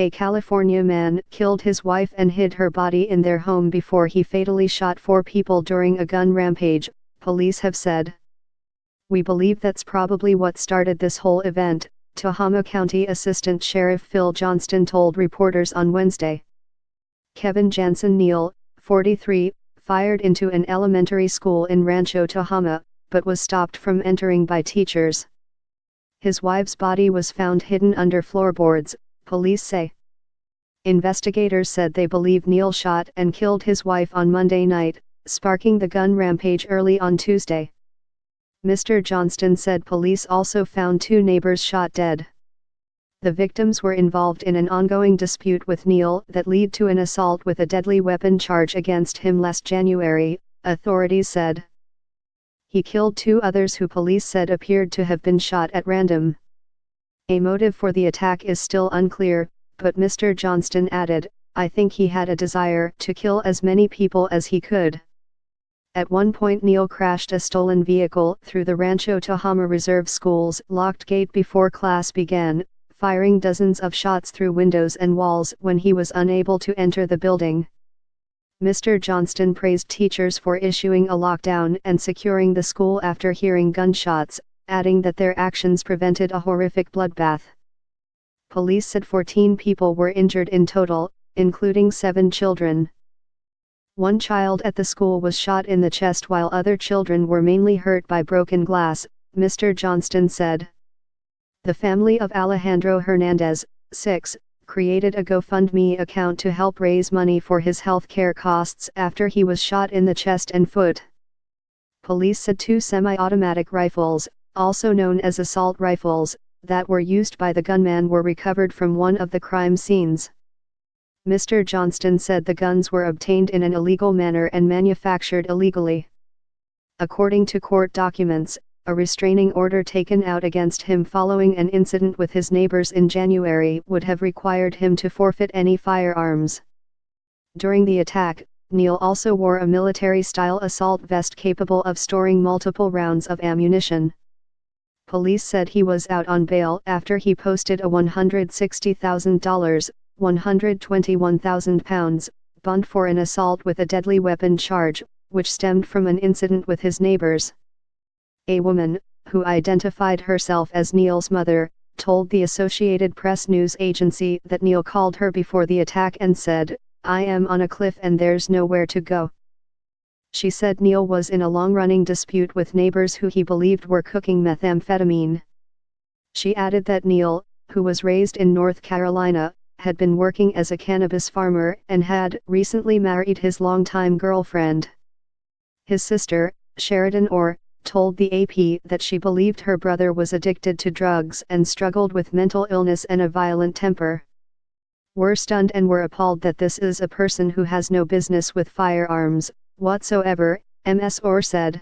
A California man killed his wife and hid her body in their home before he fatally shot 4 people during a gun rampage, police have said. "We believe that's probably what started this whole event," Tehama County Assistant Sheriff Phil Johnston told reporters on Wednesday. Kevin Jansen Neal, 43, fired into an elementary school in Rancho Tehama, but was stopped from entering by teachers. His wife's body was found hidden under floorboards, police say. Investigators said they believe Neal shot and killed his wife on Monday night, sparking the gun rampage early on Tuesday. Mr. Johnston said police also found 2 neighbors shot dead. The victims were involved in an ongoing dispute with Neal that led to an assault with a deadly weapon charge against him last January, authorities said. He killed 2 others who police said appeared to have been shot at random. A motive for the attack is still unclear, but Mr. Johnston added, "I think he had a desire to kill as many people as he could." At one point Neal crashed a stolen vehicle through the Rancho Tehama Reserve School's locked gate before class began, firing dozens of shots through windows and walls when he was unable to enter the building. Mr. Johnston praised teachers for issuing a lockdown and securing the school after hearing gunshots, adding that their actions prevented a horrific bloodbath. Police said 14 people were injured in total, including 7 children. 1 child at the school was shot in the chest while other children were mainly hurt by broken glass, Mr. Johnston said. The family of Alejandro Hernandez, 6, created a GoFundMe account to help raise money for his health care costs after he was shot in the chest and foot. Police said 2 semi-automatic rifles, also known as assault rifles, that were used by the gunman were recovered from one of the crime scenes. Mr. Johnston said the guns were obtained in an illegal manner and manufactured illegally. According to court documents, a restraining order taken out against him following an incident with his neighbors in January would have required him to forfeit any firearms. During the attack, Neal also wore a military-style assault vest capable of storing multiple rounds of ammunition. Police said he was out on bail after he posted a $160,000, £121,000, bond for an assault with a deadly weapon charge, which stemmed from an incident with his neighbors. A woman, who identified herself as Neal's mother, told the Associated Press news agency that Neal called her before the attack and said, "I am on a cliff and there's nowhere to go." She said Neal was in a long-running dispute with neighbors who he believed were cooking methamphetamine. She added that Neal, who was raised in North Carolina, had been working as a cannabis farmer and had recently married his longtime girlfriend. His sister, Sheridan Orr, told the AP that she believed her brother was addicted to drugs and struggled with mental illness and a violent temper. "We're stunned and we're appalled that this is a person who has no business with firearms, whatsoever," Ms. Orr said.